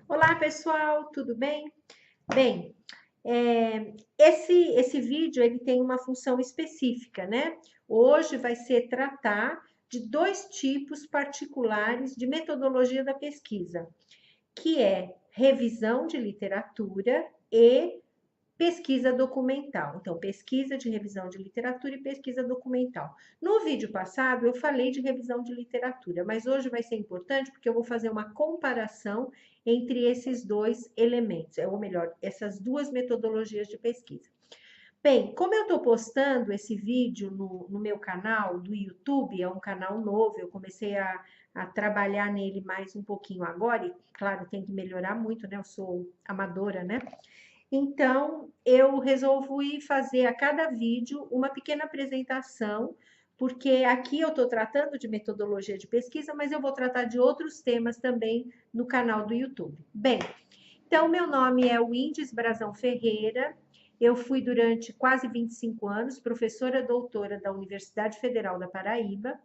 Olá, pessoal, tudo bem? Bem, esse vídeo ele tem uma função específica, né? Hoje vai ser tratar de dois tipos particulares de metodologia da pesquisa, que é revisão de literatura e pesquisa documental. Então, pesquisa de revisão de literatura e pesquisa documental. No vídeo passado, eu falei de revisão de literatura, mas hoje vai ser importante porque eu vou fazer uma comparação entre esses dois elementos, ou melhor, essas duas metodologias de pesquisa. Bem, como eu estou postando esse vídeo no meu canal do YouTube, é um canal novo, eu comecei a trabalhar nele mais um pouquinho agora, e claro, tem que melhorar muito, né? Eu sou amadora, né? Então, eu resolvi fazer a cada vídeo uma pequena apresentação, porque aqui eu estou tratando de metodologia de pesquisa, mas eu vou tratar de outros temas também no canal do YouTube. Bem, então, meu nome é Windes Brazão Ferreira, eu fui durante quase 25 anos professora doutora da Universidade Federal da Paraíba,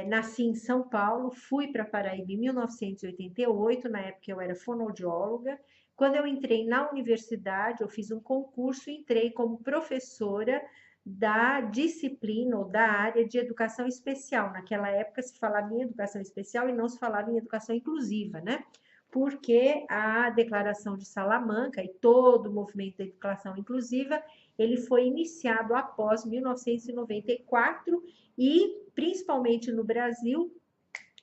nasci em São Paulo, fui para Paraíba em 1988, na época eu era fonoaudióloga. Quando eu entrei na universidade, eu fiz um concurso e entrei como professora da disciplina ou da área de educação especial. Naquela época se falava em educação especial e não se falava em educação inclusiva, né? Porque a Declaração de Salamanca e todo o movimento da educação inclusiva, ele foi iniciado após 1994 e, principalmente no Brasil,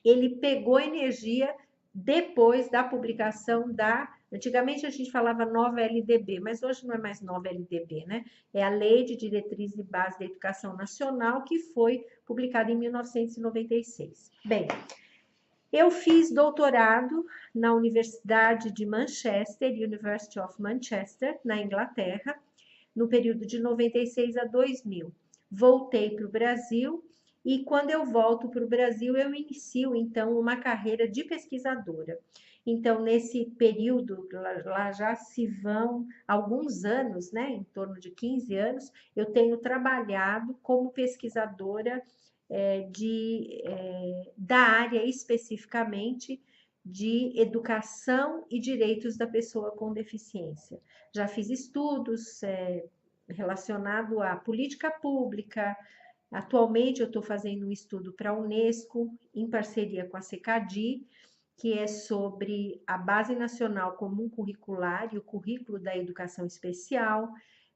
ele pegou energia depois da publicação da. Antigamente a gente falava nova LDB, mas hoje não é mais nova LDB, né? É a Lei de Diretrizes e Bases da Educação Nacional, que foi publicada em 1996. Bem, eu fiz doutorado na Universidade de Manchester, University of Manchester, na Inglaterra, no período de 96 a 2000. Voltei para o Brasil e quando eu volto para o Brasil, eu inicio então uma carreira de pesquisadora. Então, nesse período, lá já se vão alguns anos, né, em torno de 15 anos, eu tenho trabalhado como pesquisadora da área especificamente de educação e direitos da pessoa com deficiência. Já fiz estudos relacionado à política pública. Atualmente eu estou fazendo um estudo para a Unesco, em parceria com a CECADI, que é sobre a Base Nacional Comum Curricular e o currículo da educação especial.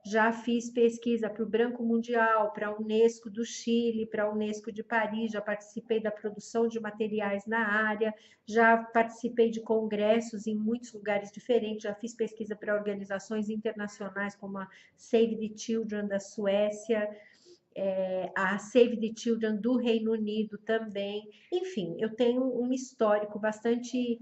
Já fiz pesquisa para o Branco Mundial, para a Unesco do Chile, para a Unesco de Paris, já participei da produção de materiais na área, já participei de congressos em muitos lugares diferentes, já fiz pesquisa para organizações internacionais como a Save the Children da Suécia, a Save the Children do Reino Unido também. Enfim, eu tenho um histórico bastante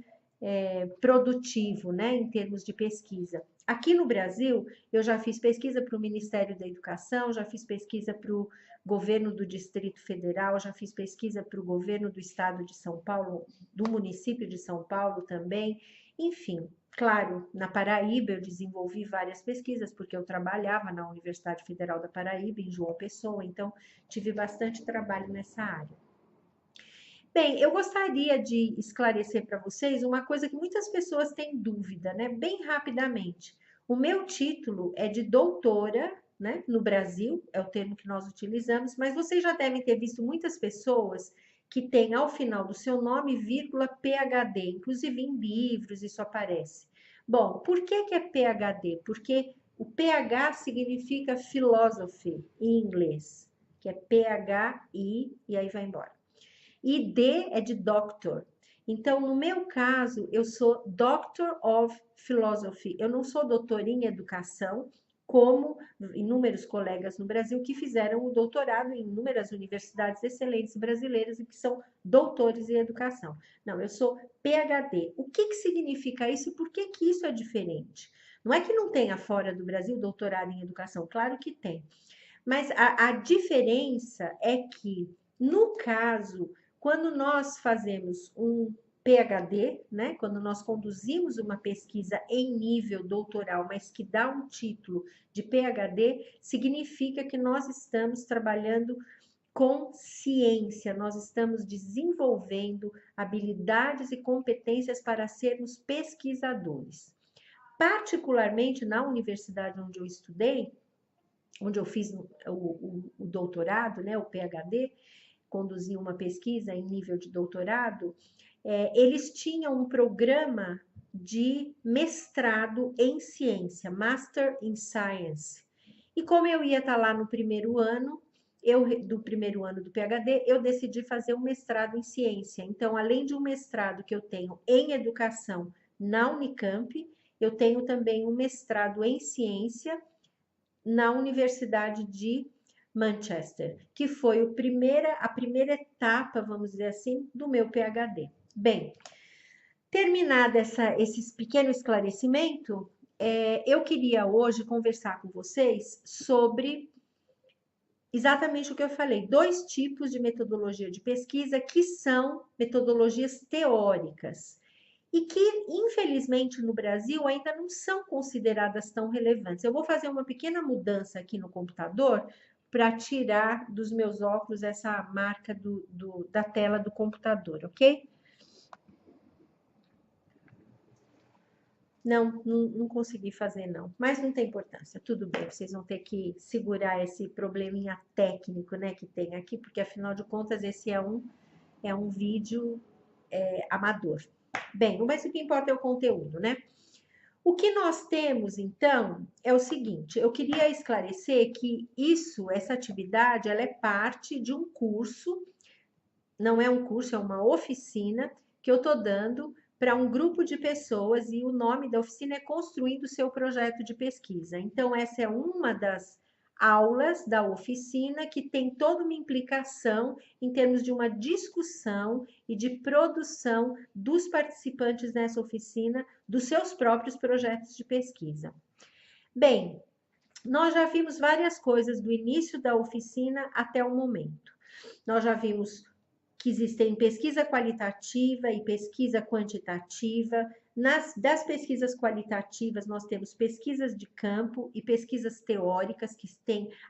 produtivo, né, em termos de pesquisa. Aqui no Brasil, eu já fiz pesquisa para o Ministério da Educação, já fiz pesquisa para o governo do Distrito Federal, já fiz pesquisa para o governo do Estado de São Paulo, do município de São Paulo também. Enfim, claro, na Paraíba eu desenvolvi várias pesquisas, porque eu trabalhava na Universidade Federal da Paraíba, em João Pessoa, então tive bastante trabalho nessa área. Bem, eu gostaria de esclarecer para vocês uma coisa que muitas pessoas têm dúvida, né? Bem rapidamente. O meu título é de doutora, né? No Brasil, é o termo que nós utilizamos, mas vocês já devem ter visto muitas pessoas que têm ao final do seu nome, vírgula, PhD, inclusive em livros isso aparece. Bom, por que que é PhD? Porque o PH significa philosophy em inglês, que é PHI e aí vai embora. E D é de doctor. Então, no meu caso, eu sou Doctor of Philosophy. Eu não sou doutora em educação, como inúmeros colegas no Brasil que fizeram o doutorado em inúmeras universidades excelentes brasileiras e que são doutores em educação. Não, eu sou PhD. O que que significa isso e por que que isso é diferente? Não é que não tenha fora do Brasil doutorado em educação, claro que tem. Mas a diferença é que, no caso, quando nós fazemos um PhD, né, quando nós conduzimos uma pesquisa em nível doutoral, mas que dá um título de PhD, significa que nós estamos trabalhando com ciência. Nós estamos desenvolvendo habilidades e competências para sermos pesquisadores. Particularmente na universidade onde eu estudei, onde eu fiz o doutorado, né, o PhD, conduzi uma pesquisa em nível de doutorado, eles tinham um programa de mestrado em ciência, Master in Science. E como eu ia estar lá no primeiro ano, do primeiro ano do PhD, eu decidi fazer um mestrado em ciência. Então, além de um mestrado que eu tenho em educação na Unicamp, eu tenho também um mestrado em ciência na Universidade de Manchester, que foi a primeira etapa, vamos dizer assim, do meu PhD. Bem, terminado esse pequeno esclarecimento, eu queria hoje conversar com vocês sobre exatamente o que eu falei, 2 tipos de metodologia de pesquisa que são metodologias teóricas e que, infelizmente, no Brasil ainda não são consideradas tão relevantes. Eu vou fazer uma pequena mudança aqui no computador para tirar dos meus óculos essa marca da tela do computador, ok? Não consegui fazer, não. Mas não tem importância, tudo bem. Vocês vão ter que segurar esse probleminha técnico, né, que tem aqui, porque afinal de contas esse é um vídeo amador. Bem, mas o que importa é o conteúdo, né? O que nós temos, então, é o seguinte, eu queria esclarecer que essa atividade, ela é parte de um curso, não é um curso, é uma oficina que eu estou dando para um grupo de pessoas e o nome da oficina é Construindo o Seu Projeto de Pesquisa. Então, essa é uma das aulas da oficina que tem toda uma implicação em termos de uma discussão e de produção dos participantes nessa oficina dos seus próprios projetos de pesquisa. Bem, nós já vimos várias coisas do início da oficina até o momento. Nós já vimos que existem pesquisa qualitativa e pesquisa quantitativa. Das pesquisas qualitativas, nós temos pesquisas de campo e pesquisas teóricas, que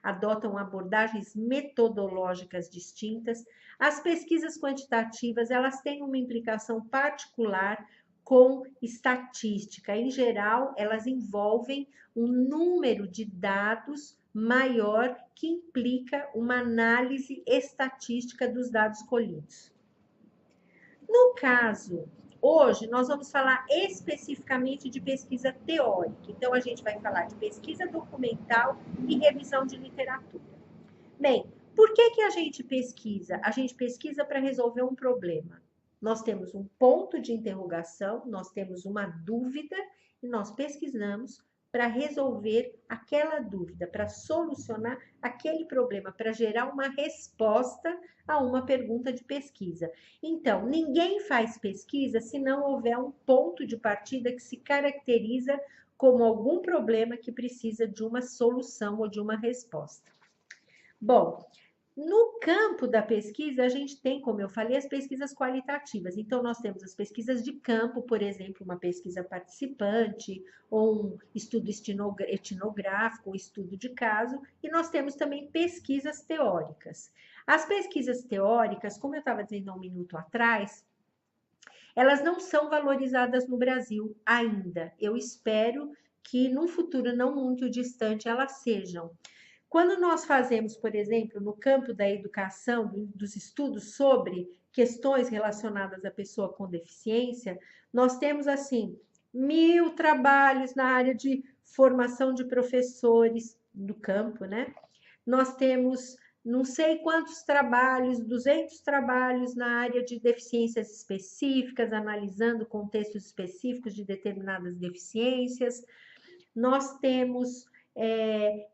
adotam abordagens metodológicas distintas. As pesquisas quantitativas, elas têm uma implicação particular com estatística. Em geral, elas envolvem um número de dados maior que implica uma análise estatística dos dados colhidos. No caso, hoje nós vamos falar especificamente de pesquisa teórica. Então, a gente vai falar de pesquisa documental e revisão de literatura. Bem, por que a gente pesquisa? A gente pesquisa para resolver um problema. Nós temos um ponto de interrogação, nós temos uma dúvida e nós pesquisamos para resolver aquela dúvida, para solucionar aquele problema, para gerar uma resposta a uma pergunta de pesquisa. Então, ninguém faz pesquisa se não houver um ponto de partida que se caracteriza como algum problema que precisa de uma solução ou de uma resposta. Bom, no campo da pesquisa, a gente tem, como eu falei, as pesquisas qualitativas. Então, nós temos as pesquisas de campo, por exemplo, uma pesquisa participante, ou um estudo etnográfico, um estudo de caso, e nós temos também pesquisas teóricas. As pesquisas teóricas, como eu estava dizendo há um minuto atrás, elas não são valorizadas no Brasil ainda. Eu espero que num futuro não muito distante elas sejam. Quando nós fazemos, por exemplo, no campo da educação, dos estudos sobre questões relacionadas à pessoa com deficiência, nós temos, assim, 1000 trabalhos na área de formação de professores do campo, né? Nós temos não sei quantos trabalhos, 200 trabalhos na área de deficiências específicas, analisando contextos específicos de determinadas deficiências. Nós temos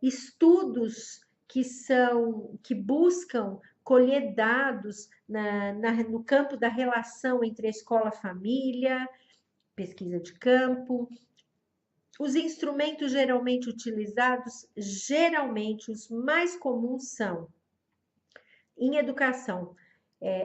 estudos que buscam colher dados no campo da relação entre a escola e família, pesquisa de campo. Os instrumentos geralmente utilizados, os mais comuns são, em educação,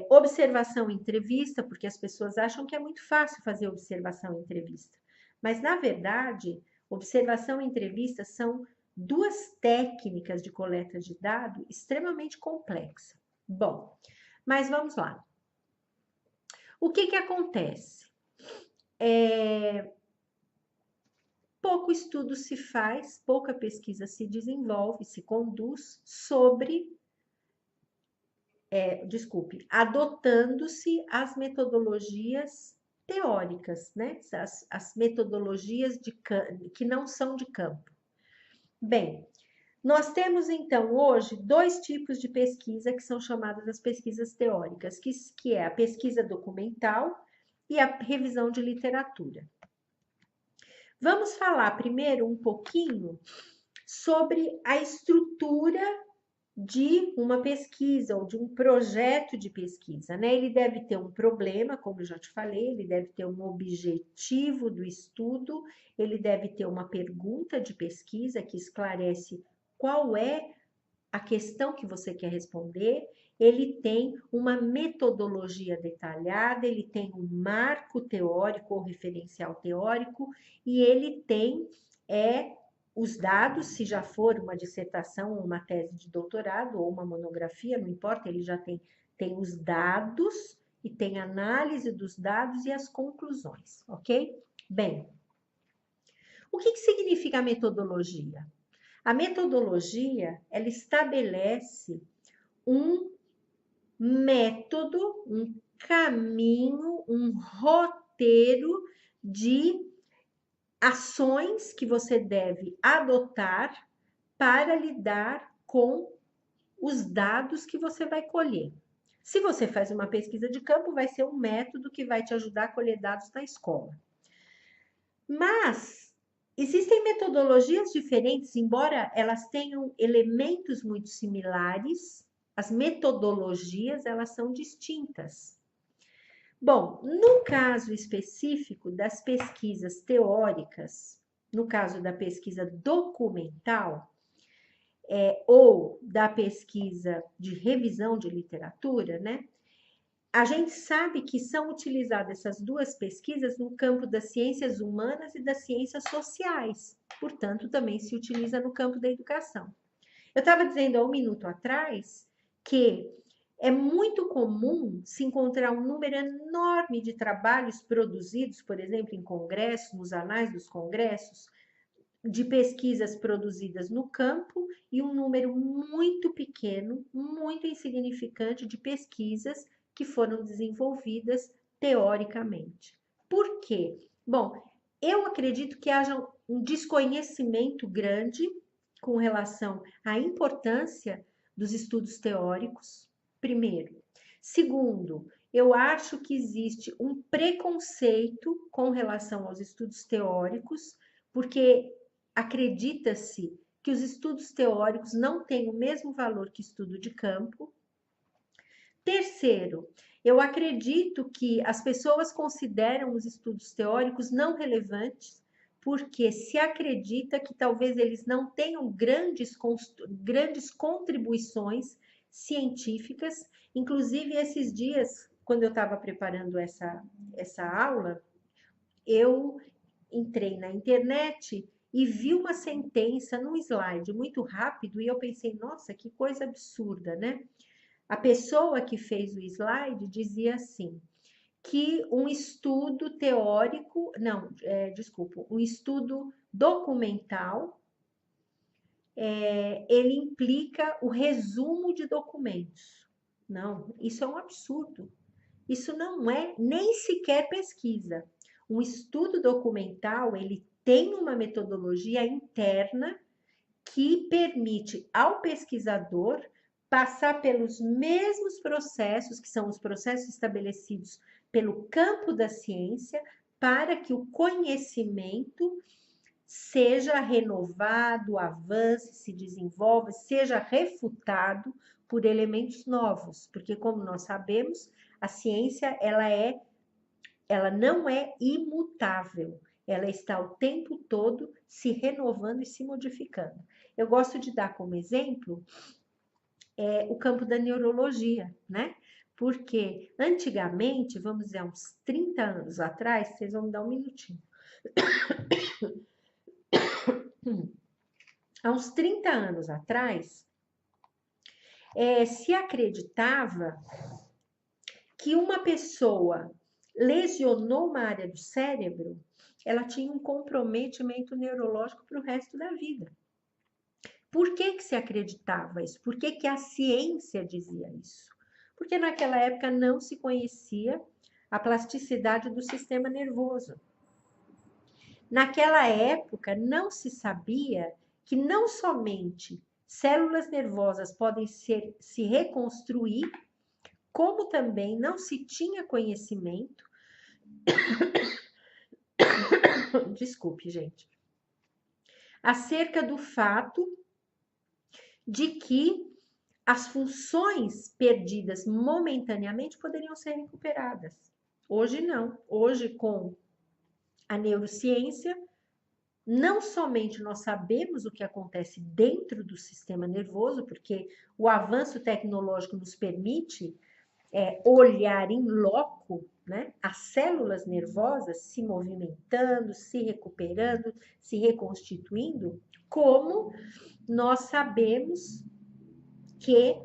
observação e entrevista, porque as pessoas acham que é muito fácil fazer observação e entrevista. Mas, na verdade, observação e entrevista são 2 técnicas de coleta de dado extremamente complexas. Bom, mas vamos lá. O que que acontece? Pouco estudo se faz, pouca pesquisa se desenvolve, se conduz sobre, adotando-se as metodologias teóricas, né? As metodologias que não são de campo. Bem, nós temos então hoje dois tipos de pesquisa que são chamadas as pesquisas teóricas, que é a pesquisa documental e a revisão de literatura. Vamos falar primeiro um pouquinho sobre a estrutura de uma pesquisa ou de um projeto de pesquisa, né? Ele deve ter um problema, como eu já te falei, ele deve ter um objetivo do estudo, ele deve ter uma pergunta de pesquisa que esclarece qual é a questão que você quer responder, ele tem uma metodologia detalhada, ele tem um marco teórico ou referencial teórico, e ele tem os dados, se já for uma dissertação, uma tese de doutorado ou uma monografia, não importa, ele já tem os dados e tem análise dos dados e as conclusões, ok? Bem, o que significa a metodologia? A metodologia, ela estabelece um método, um caminho, um roteiro de ações que você deve adotar para lidar com os dados que você vai colher. Se você faz uma pesquisa de campo, vai ser um método que vai te ajudar a colher dados na escola. Mas existem metodologias diferentes, embora elas tenham elementos muito similares, as metodologias, elas são distintas. Bom, no caso específico das pesquisas teóricas, no caso da pesquisa documental, ou da pesquisa de revisão de literatura, né? A gente sabe que são utilizadas essas duas pesquisas no campo das ciências humanas e das ciências sociais, portanto, também se utiliza no campo da educação. Eu estava dizendo há um minuto atrás que é muito comum se encontrar um número enorme de trabalhos produzidos, por exemplo, em congressos, nos anais dos congressos, de pesquisas produzidas no campo e um número muito pequeno, muito insignificante de pesquisas que foram desenvolvidas teoricamente. Por quê? Bom, eu acredito que haja um desconhecimento grande com relação à importância dos estudos teóricos, primeiro. Segundo, eu acho que existe um preconceito com relação aos estudos teóricos, porque acredita-se que os estudos teóricos não têm o mesmo valor que estudo de campo. Terceiro, eu acredito que as pessoas consideram os estudos teóricos não relevantes, porque se acredita que talvez eles não tenham grandes contribuições científicas. Inclusive, esses dias, quando eu estava preparando essa aula, eu entrei na internet e vi uma sentença num slide muito rápido e eu pensei, nossa, que coisa absurda, né? A pessoa que fez o slide dizia assim, que um estudo teórico, um estudo documental, ele implica o resumo de documentos. Não, isso é um absurdo. Isso não é nem sequer pesquisa. Um estudo documental, ele tem uma metodologia interna que permite ao pesquisador passar pelos mesmos processos, que são os processos estabelecidos pelo campo da ciência, para que o conhecimento seja renovado, avance, se desenvolva, seja refutado por elementos novos, porque como nós sabemos, a ciência ela não é imutável, ela está o tempo todo se renovando e se modificando. Eu gosto de dar como exemplo o campo da neurologia, né? Porque antigamente, vamos dizer, uns 30 anos atrás, vocês vão me dar um minutinho. Há uns 30 anos atrás, se acreditava que uma pessoa lesionou uma área do cérebro, ela tinha um comprometimento neurológico para o resto da vida. Por que se acreditava isso? Por que a ciência dizia isso? Porque naquela época não se conhecia a plasticidade do sistema nervoso. Naquela época não se sabia que não somente células nervosas podem se reconstruir, como também não se tinha conhecimento, desculpe, gente, acerca do fato de que as funções perdidas momentaneamente poderiam ser recuperadas. Hoje não. Hoje, com a neurociência, não somente nós sabemos o que acontece dentro do sistema nervoso, porque o avanço tecnológico nos permite olhar em loco, né, as células nervosas se movimentando, se recuperando, se reconstituindo, como nós sabemos que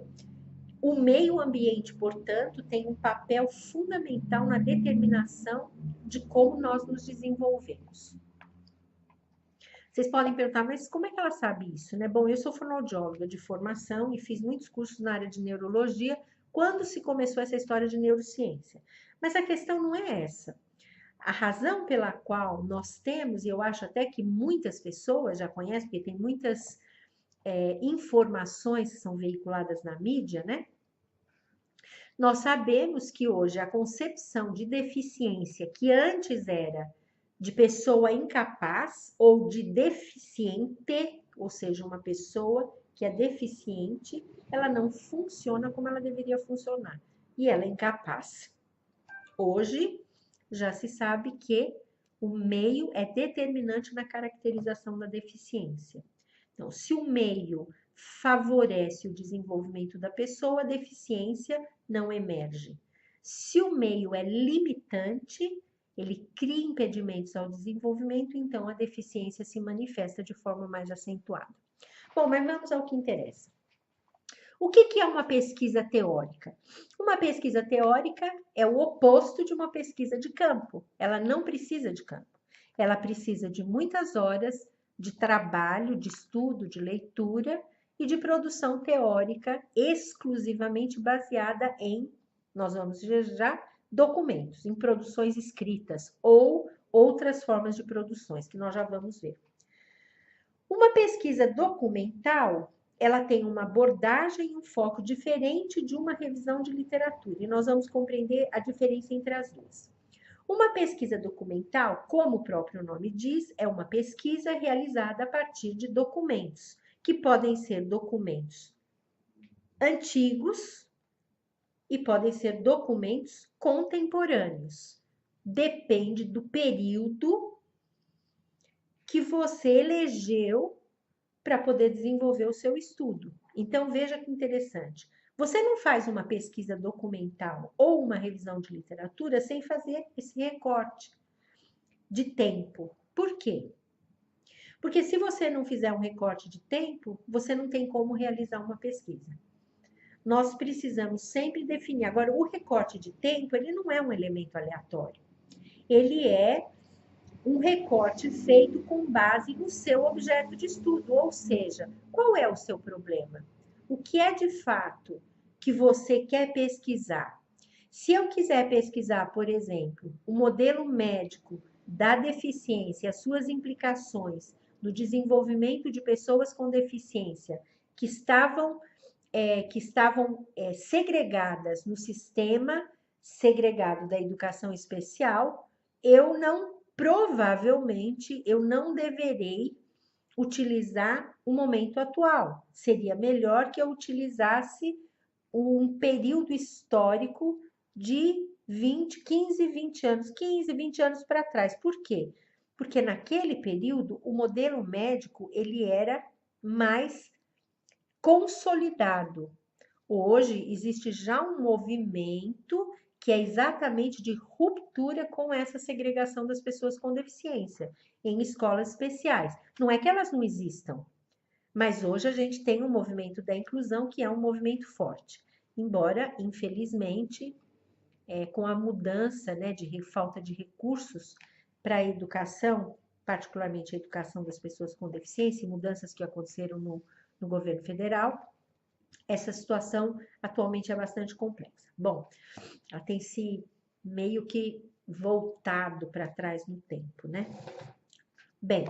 o meio ambiente, portanto, tem um papel fundamental na determinação de como nós nos desenvolvemos. Vocês podem perguntar, mas como é que ela sabe isso, né? Bom, eu sou fonoaudióloga de formação e fiz muitos cursos na área de neurologia quando se começou essa história de neurociência. Mas a questão não é essa. A razão pela qual nós temos, e eu acho até que muitas pessoas já conhecem, porque tem muitas informações que são veiculadas na mídia, né? Nós sabemos que hoje a concepção de deficiência, que antes era de pessoa incapaz ou de deficiente, ou seja, uma pessoa que é deficiente, ela não funciona como ela deveria funcionar. E ela é incapaz. Hoje, já se sabe que o meio é determinante na caracterização da deficiência. Então, se o meio favorece o desenvolvimento da pessoa, a deficiência não emerge. Se o meio é limitante, ele cria impedimentos ao desenvolvimento, então a deficiência se manifesta de forma mais acentuada. Bom, mas vamos ao que interessa. O que é uma pesquisa teórica? Uma pesquisa teórica é o oposto de uma pesquisa de campo. Ela não precisa de campo. Ela precisa de muitas horas de trabalho, de estudo, de leitura e de produção teórica exclusivamente baseada em, nós vamos já, documentos, em produções escritas ou outras formas de produções, que nós já vamos ver. Uma pesquisa documental, ela tem uma abordagem e um foco diferente de uma revisão de literatura, e nós vamos compreender a diferença entre as duas. Uma pesquisa documental, como o próprio nome diz, é uma pesquisa realizada a partir de documentos, que podem ser documentos antigos e podem ser documentos contemporâneos. Depende do período que você elegeu para poder desenvolver o seu estudo. Então, veja que interessante. Você não faz uma pesquisa documental ou uma revisão de literatura sem fazer esse recorte de tempo. Por quê? Porque se você não fizer um recorte de tempo, você não tem como realizar uma pesquisa. Nós precisamos sempre definir. Agora, o recorte de tempo, ele não é um elemento aleatório. Ele é um recorte feito com base no seu objeto de estudo, ou seja, qual é o seu problema? O que é de fato que você quer pesquisar? Se eu quiser pesquisar, por exemplo, o modelo médico da deficiência, as suas implicações no desenvolvimento de pessoas com deficiência que estavam segregadas no sistema segregado da educação especial, provavelmente eu não deverei utilizar o momento atual. Seria melhor que eu utilizasse um período histórico de 15, 20 anos para trás. Por quê? Porque naquele período o modelo médico ele era mais consolidado. Hoje existe já um movimento que é exatamente de ruptura com essa segregação das pessoas com deficiência em escolas especiais. Não é que elas não existam, Mas hoje a gente tem um movimento da inclusão que é um movimento forte. Embora, infelizmente, com a mudança, né, de falta de recursos para a educação, particularmente a educação das pessoas com deficiência, e mudanças que aconteceram no governo federal, essa situação atualmente é bastante complexa. Bom, ela tem se meio que voltado para trás no tempo, né? Bem,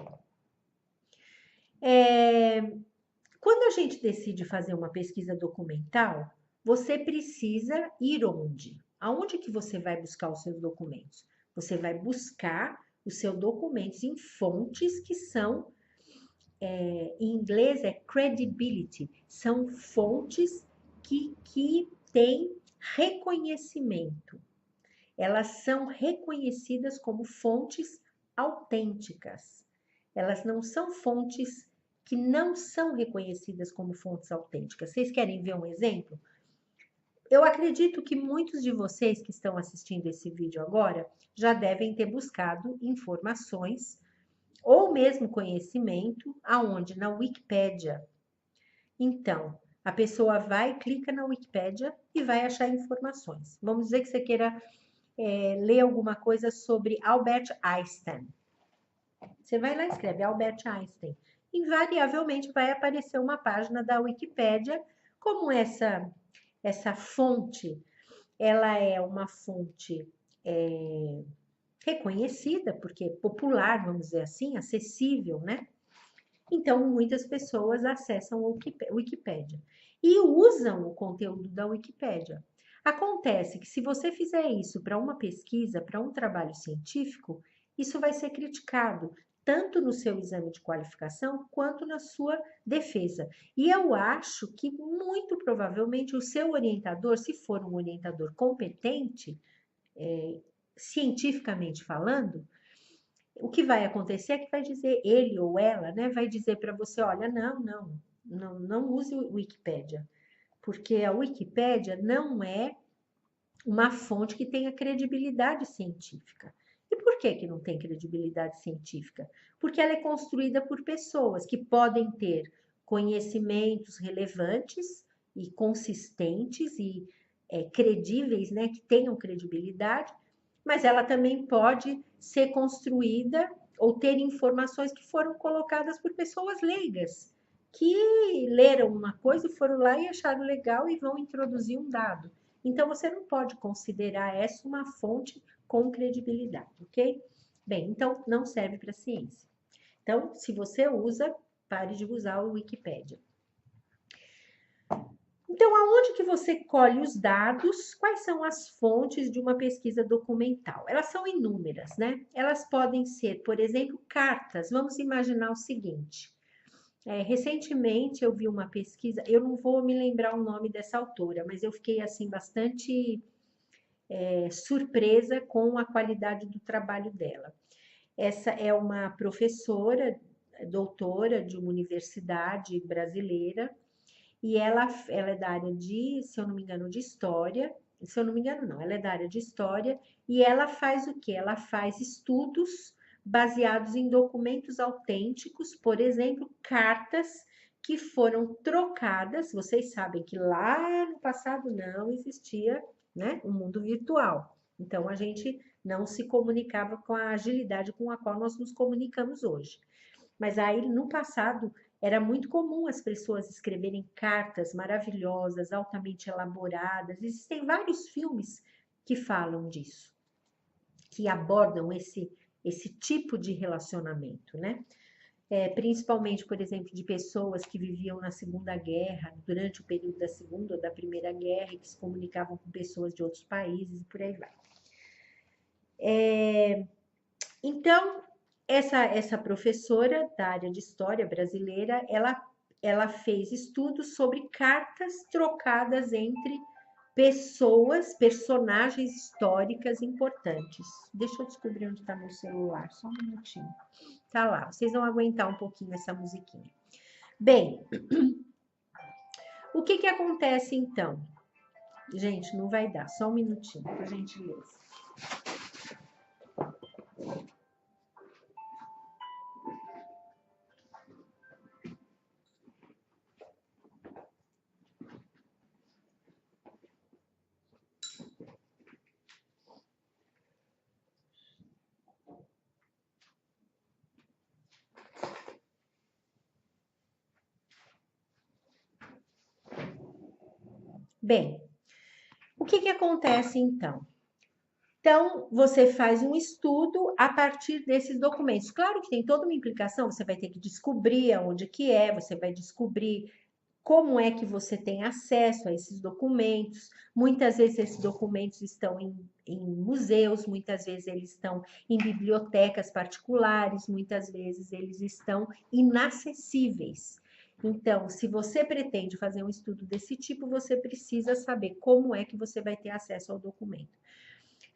quando a gente decide fazer uma pesquisa documental, você precisa ir onde? Aonde que você vai buscar os seus documentos? Você vai buscar os seus documentos em fontes que são, em inglês é credibility, são fontes que têm reconhecimento. Elas são reconhecidas como fontes autênticas. Elas não são fontes que não são reconhecidas como fontes autênticas. Vocês querem ver um exemplo? Eu acredito que muitos de vocês que estão assistindo esse vídeo agora já devem ter buscado informações ou mesmo conhecimento aonde? Na Wikipédia. Então, a pessoa vai, clica na Wikipédia e vai achar informações. Vamos dizer que você queira ler alguma coisa sobre Albert Einstein. Você vai lá e escreve Albert Einstein. Invariavelmente vai aparecer uma página da Wikipédia, como essa fonte, ela é uma fonte reconhecida, porque é popular, vamos dizer assim, acessível, né? Então, muitas pessoas acessam a Wikipédia e usam o conteúdo da Wikipédia. Acontece que se você fizer isso para uma pesquisa, para um trabalho científico, isso vai ser criticado, tanto no seu exame de qualificação quanto na sua defesa. E eu acho que muito provavelmente o seu orientador, se for um orientador competente, cientificamente falando, o que vai acontecer é que vai dizer, ele ou ela, né, vai dizer para você, olha, não use o Wikipédia, porque a Wikipédia não é uma fonte que tenha credibilidade científica. E por que não tem credibilidade científica? Porque ela é construída por pessoas que podem ter conhecimentos relevantes e consistentes e credíveis, né, que tenham credibilidade, mas ela também pode ser construída ou ter informações que foram colocadas por pessoas leigas, que leram uma coisa e foram lá e acharam legal e vão introduzir um dado. Então, você não pode considerar essa uma fonte com credibilidade, ok? Bem, então, não serve para ciência. Então, se você usa, pare de usar o Wikipédia. Então, aonde que você colhe os dados? Quais são as fontes de uma pesquisa documental? Elas são inúmeras, né? Elas podem ser, por exemplo, cartas. Vamos imaginar o seguinte. Recentemente eu vi uma pesquisa, eu não vou me lembrar o nome dessa autora, mas eu fiquei assim bastante surpresa com a qualidade do trabalho dela. Essa é uma professora, doutora de uma universidade brasileira, e ela é da área de, se eu não me engano, de história. Se eu não me engano, não, ela é da área de história e ela faz o quê? Ela faz estudos baseados em documentos autênticos, por exemplo, cartas que foram trocadas. Vocês sabem que lá no passado não existia, né, um mundo virtual. Então a gente não se comunicava com a agilidade com a qual nós nos comunicamos hoje. Mas aí no passado era muito comum as pessoas escreverem cartas maravilhosas, altamente elaboradas. Existem vários filmes que falam disso, que abordam esse tipo de relacionamento, né? Principalmente, por exemplo, de pessoas que viviam na Segunda Guerra, durante o período da Segunda ou da Primeira Guerra, e que se comunicavam com pessoas de outros países e por aí vai. Então, essa professora da área de história brasileira, ela fez estudos sobre cartas trocadas entre pessoas, personagens históricas importantes. Deixa eu descobrir onde está meu celular, só um minutinho. Tá lá, vocês vão aguentar um pouquinho essa musiquinha. Bem, o que acontece então? Gente, não vai dar, só um minutinho, por gentileza. Bem, o que que acontece então? Então, você faz um estudo a partir desses documentos. Claro que tem toda uma implicação, você vai ter que descobrir aonde que é, você vai descobrir como é que você tem acesso a esses documentos. Muitas vezes esses documentos estão em museus, muitas vezes eles estão em bibliotecas particulares, muitas vezes eles estão inacessíveis. Então, se você pretende fazer um estudo desse tipo, você precisa saber como é que você vai ter acesso ao documento.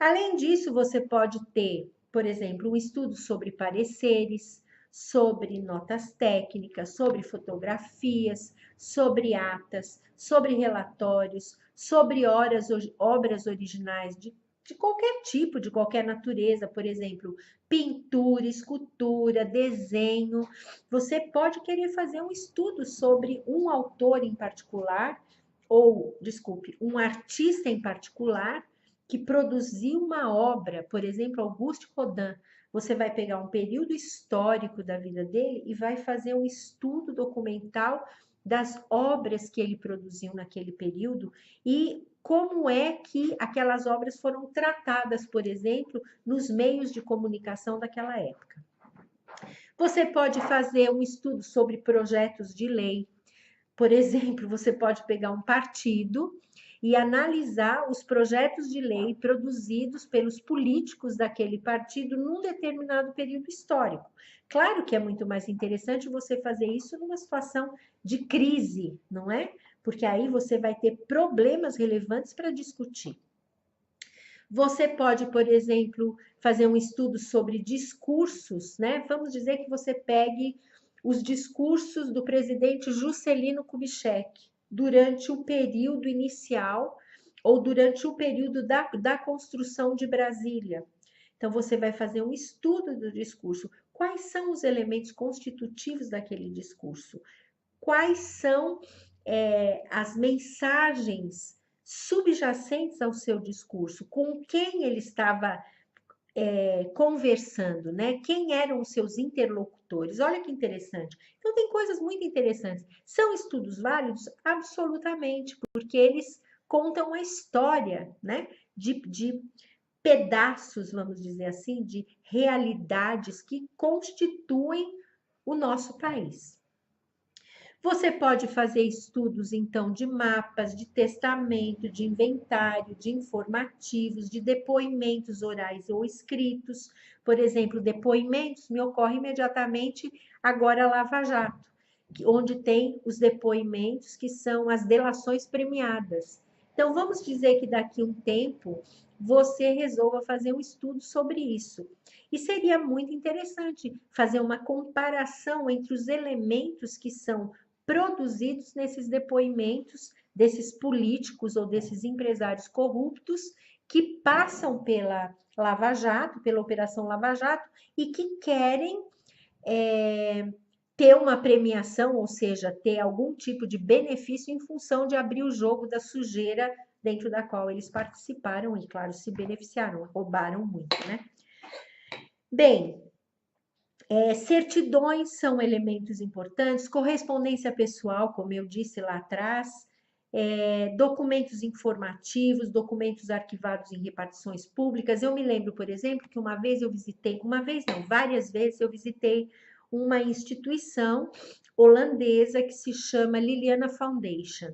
Além disso, você pode ter, por exemplo, um estudo sobre pareceres, sobre notas técnicas, sobre fotografias, sobre atas, sobre relatórios, sobre obras originais de qualquer tipo, de qualquer natureza, por exemplo, pintura, escultura, desenho. Você pode querer fazer um estudo sobre um autor em particular, ou, desculpe, um artista em particular, que produziu uma obra, por exemplo, Auguste Rodin. Você vai pegar um período histórico da vida dele e vai fazer um estudo documental das obras que ele produziu naquele período e como é que aquelas obras foram tratadas, por exemplo, nos meios de comunicação daquela época. Você pode fazer um estudo sobre projetos de lei. Por exemplo, você pode pegar um partido e analisar os projetos de lei produzidos pelos políticos daquele partido num determinado período histórico. Claro que é muito mais interessante você fazer isso numa situação de crise, não é? Porque aí você vai ter problemas relevantes para discutir. Você pode, por exemplo, fazer um estudo sobre discursos, né? Vamos dizer que você pegue os discursos do presidente Juscelino Kubitschek durante o período inicial ou durante o período da construção de Brasília. Então, você vai fazer um estudo do discurso. Quais são os elementos constitutivos daquele discurso? Quais são as mensagens subjacentes ao seu discurso? Com quem ele estava conversando, né? Quem eram os seus interlocutores? Olha que interessante. Então, tem coisas muito interessantes. São estudos válidos? Absolutamente, porque eles contam a história, né? De pedaços, vamos dizer assim, de realidades que constituem o nosso país. Você pode fazer estudos, então, de mapas, de testamento, de inventário, de informativos, de depoimentos orais ou escritos. Por exemplo, depoimentos, me ocorre imediatamente agora a Lava Jato, onde tem os depoimentos que são as delações premiadas. Então, vamos dizer que daqui a um tempo você resolva fazer um estudo sobre isso. E seria muito interessante fazer uma comparação entre os elementos que são produzidos nesses depoimentos desses políticos ou desses empresários corruptos que passam pela Lava Jato, pela Operação Lava Jato, e que querem ter uma premiação, ou seja, ter algum tipo de benefício em função de abrir o jogo da sujeira dentro da qual eles participaram e, claro, se beneficiaram, roubaram muito, né? Bem, certidões são elementos importantes, correspondência pessoal, como eu disse lá atrás, documentos informativos, documentos arquivados em repartições públicas. Eu me lembro, por exemplo, que uma vez eu visitei, uma vez não, várias vezes eu visitei uma instituição holandesa que se chama Liliana Foundation.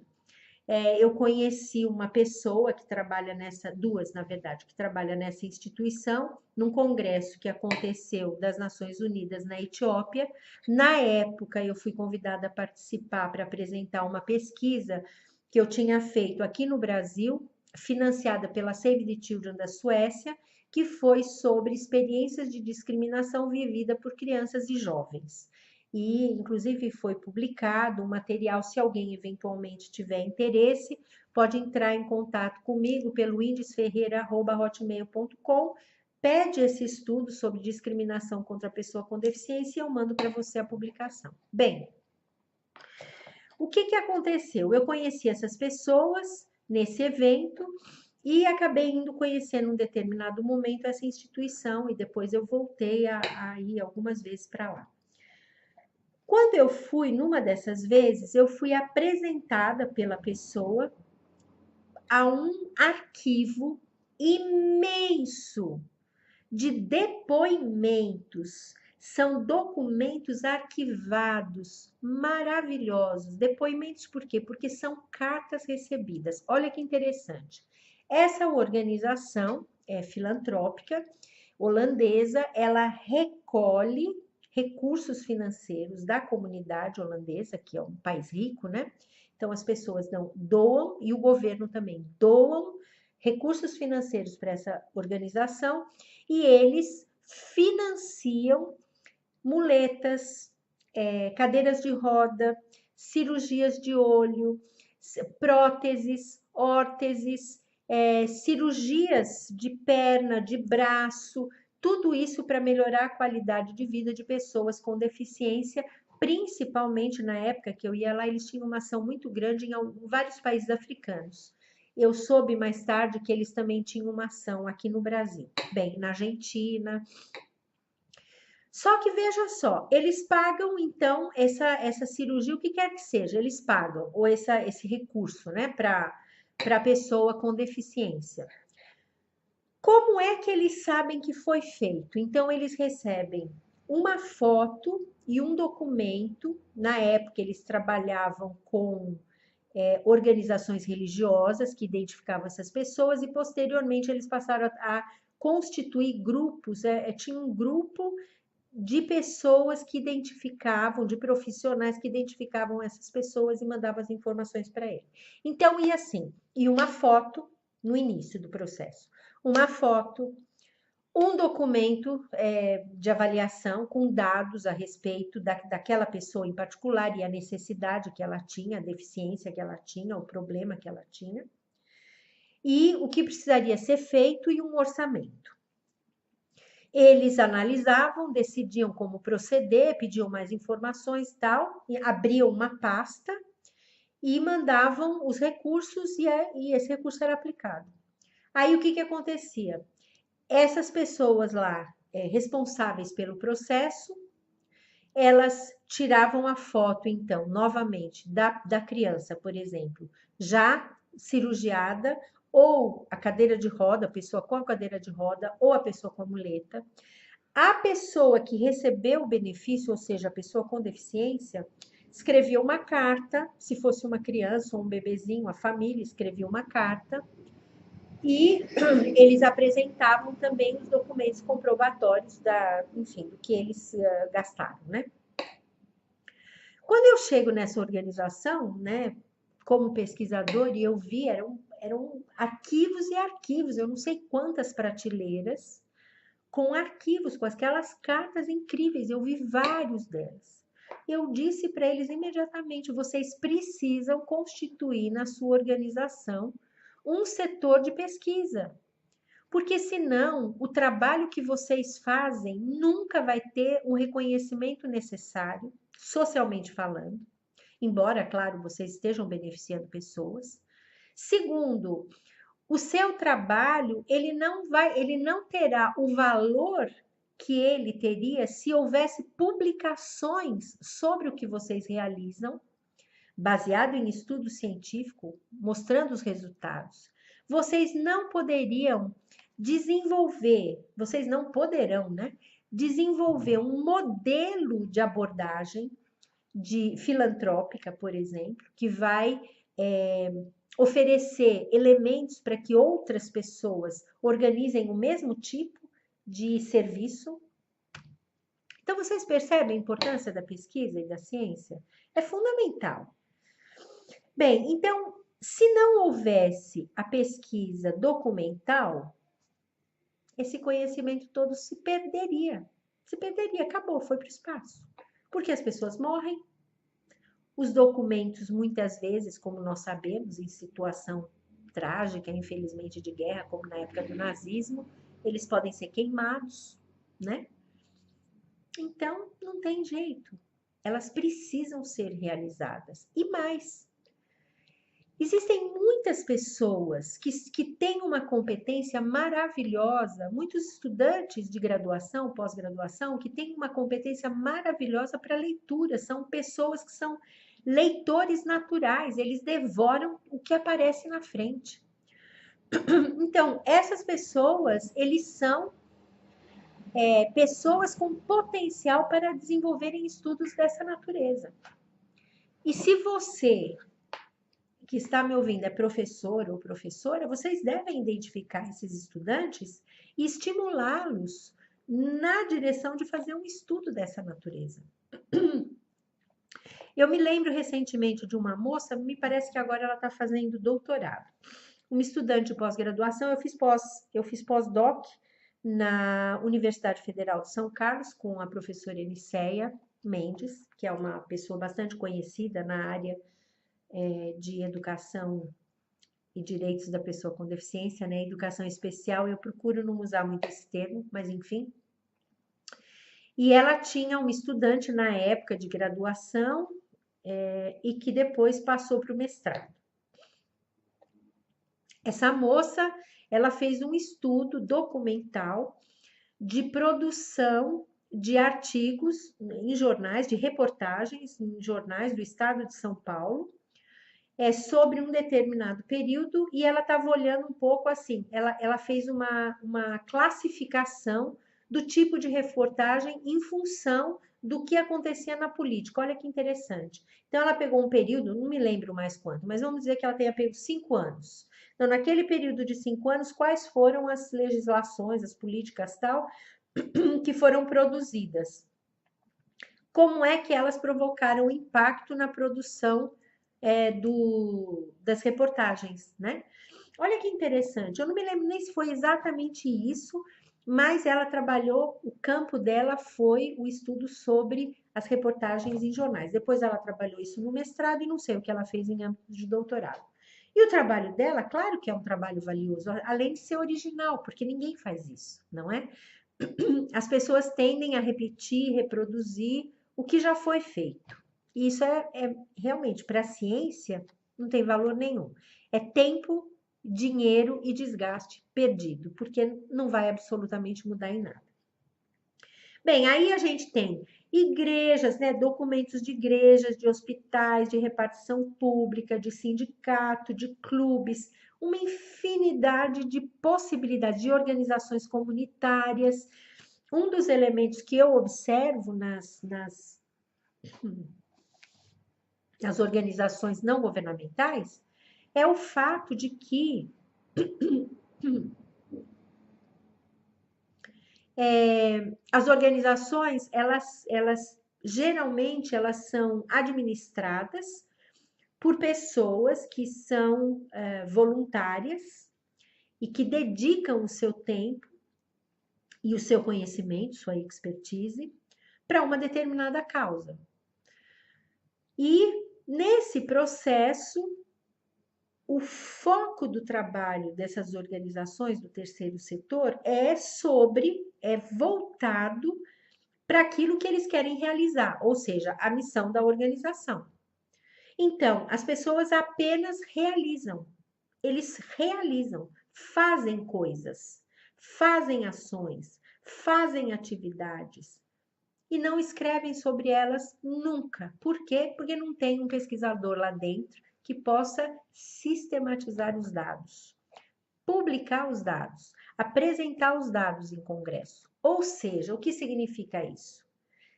Eu conheci uma pessoa que trabalha duas, na verdade, que trabalha nessa instituição, num congresso que aconteceu das Nações Unidas na Etiópia. Na época, eu fui convidada a participar para apresentar uma pesquisa que eu tinha feito aqui no Brasil, financiada pela Save the Children da Suécia, que foi sobre experiências de discriminação vivida por crianças e jovens. E, inclusive, foi publicado um material. Se alguém eventualmente tiver interesse, pode entrar em contato comigo pelo indesferreira@hotmail.com, pede esse estudo sobre discriminação contra a pessoa com deficiência e eu mando para você a publicação. Bem, o que aconteceu? Eu conheci essas pessoas nesse evento e acabei indo conhecer num determinado momento essa instituição e depois eu voltei a ir algumas vezes para lá. Quando eu fui, numa dessas vezes, eu fui apresentada pela pessoa a um arquivo imenso de depoimentos. São documentos arquivados, maravilhosos. Depoimentos por quê? Porque são cartas recebidas. Olha que interessante. Essa organização filantrópica holandesa, ela recolhe recursos financeiros da comunidade holandesa, que é um país rico, né? Então, as pessoas doam, e o governo também doam recursos financeiros para essa organização, e eles financiam muletas, cadeiras de roda, cirurgias de olho, próteses, órteses, cirurgias de perna, de braço, tudo isso para melhorar a qualidade de vida de pessoas com deficiência, principalmente na época que eu ia lá, eles tinham uma ação muito grande em vários países africanos. Eu soube mais tarde que eles também tinham uma ação aqui no Brasil, bem, na Argentina. Só que veja só, eles pagam então essa cirurgia, o que quer que seja, eles pagam, ou esse recurso, né, para a pessoa com deficiência. Como é que eles sabem que foi feito? Então, eles recebem uma foto e um documento. Na época, eles trabalhavam com organizações religiosas que identificavam essas pessoas, e posteriormente eles passaram a constituir grupos. Tinha um grupo de pessoas que identificavam, de profissionais que identificavam essas pessoas e mandavam as informações para ele. Então, ia assim, e uma foto no início do processo. Uma foto, um documento de avaliação com dados a respeito daquela pessoa em particular e a necessidade que ela tinha, a deficiência que ela tinha, o problema que ela tinha, e o que precisaria ser feito e um orçamento. Eles analisavam, decidiam como proceder, pediam mais informações e tal, e abriam uma pasta e mandavam os recursos e esse recurso era aplicado. Aí o que acontecia? Essas pessoas lá, responsáveis pelo processo, elas tiravam a foto, então, novamente, da criança, por exemplo, já cirurgiada, ou a cadeira de roda, a pessoa com a cadeira de roda, ou a pessoa com a muleta. A pessoa que recebeu o benefício, ou seja, a pessoa com deficiência, escrevia uma carta, se fosse uma criança ou um bebezinho, a família escrevia uma carta, e eles apresentavam também os documentos comprobatórios enfim, do que eles gastaram, né? Quando eu chego nessa organização, né, como pesquisador, e eu vi, eram arquivos e arquivos, eu não sei quantas prateleiras, com arquivos, com aquelas cartas incríveis, eu vi vários delas. Eu disse para eles imediatamente, vocês precisam constituir na sua organização um setor de pesquisa, porque senão o trabalho que vocês fazem nunca vai ter o reconhecimento necessário, socialmente falando, embora, claro, vocês estejam beneficiando pessoas. Segundo, o seu trabalho, ele não terá o valor que ele teria se houvesse publicações sobre o que vocês realizam, baseado em estudo científico, mostrando os resultados. Vocês não poderiam desenvolver, vocês não poderão, né? Desenvolver um modelo de abordagem filantrópica, por exemplo, que vai oferecer elementos para que outras pessoas organizem o mesmo tipo de serviço. Então, vocês percebem a importância da pesquisa e da ciência? É fundamental. Bem, então, se não houvesse a pesquisa documental, esse conhecimento todo se perderia. Se perderia, acabou, foi para o espaço. Porque as pessoas morrem, os documentos, muitas vezes, como nós sabemos, em situação trágica, infelizmente, de guerra, como na época do nazismo, eles podem ser queimados, né? Então, não tem jeito. Elas precisam ser realizadas. E mais, existem muitas pessoas que têm uma competência maravilhosa, muitos estudantes de graduação, pós-graduação, que têm uma competência maravilhosa para leitura. São pessoas que são leitores naturais, eles devoram o que aparece na frente. Então, essas pessoas, eles são pessoas com potencial para desenvolverem estudos dessa natureza. E se você que está me ouvindo é professor ou professora, vocês devem identificar esses estudantes e estimulá-los na direção de fazer um estudo dessa natureza. Eu me lembro recentemente de uma moça, me parece que agora ela está fazendo doutorado. Uma estudante de pós-graduação, eu fiz pós-doc na Universidade Federal de São Carlos com a professora Eniceia Mendes, que é uma pessoa bastante conhecida na área de educação e direitos da pessoa com deficiência, né? Educação especial, eu procuro não usar muito esse termo, mas enfim. E ela tinha uma estudante na época de graduação e que depois passou para o mestrado. Essa moça, ela fez um estudo documental de produção de artigos em jornais, de reportagens em jornais do estado de São Paulo, sobre um determinado período, e ela estava olhando um pouco assim, ela fez uma classificação do tipo de reportagem em função do que acontecia na política. Olha que interessante. Então, ela pegou um período, não me lembro mais quanto, mas vamos dizer que ela tenha pego 5 anos. Então, naquele período de 5 anos, quais foram as legislações, as políticas tal, que foram produzidas? Como é que elas provocaram impacto na produção das reportagens, né? Olha que interessante, eu não me lembro nem se foi exatamente isso, mas ela trabalhou, o campo dela foi o estudo sobre as reportagens em jornais. Depois ela trabalhou isso no mestrado e não sei o que ela fez em âmbito de doutorado. E o trabalho dela, claro que é um trabalho valioso, além de ser original, porque ninguém faz isso, não é? As pessoas tendem a repetir, reproduzir o que já foi feito. E isso realmente, para a ciência, não tem valor nenhum. É tempo, dinheiro e desgaste perdido, porque não vai absolutamente mudar em nada. Bem, aí a gente tem igrejas, né, documentos de igrejas, de hospitais, de repartição pública, de sindicato, de clubes, uma infinidade de possibilidades de organizações comunitárias. Um dos elementos que eu observo nas organizações não governamentais é o fato de que as organizações, elas geralmente elas são administradas por pessoas que são voluntárias e que dedicam o seu tempo e o seu conhecimento, sua expertise, para uma determinada causa. E nesse processo, o foco do trabalho dessas organizações do terceiro setor é voltado para aquilo que eles querem realizar, ou seja, a missão da organização. Então, as pessoas apenas eles realizam, fazem coisas, fazem ações, fazem atividades e não escrevem sobre elas nunca. Por quê? Porque não tem um pesquisador lá dentro que possa sistematizar os dados, publicar os dados, apresentar os dados em congresso. Ou seja, o que significa isso?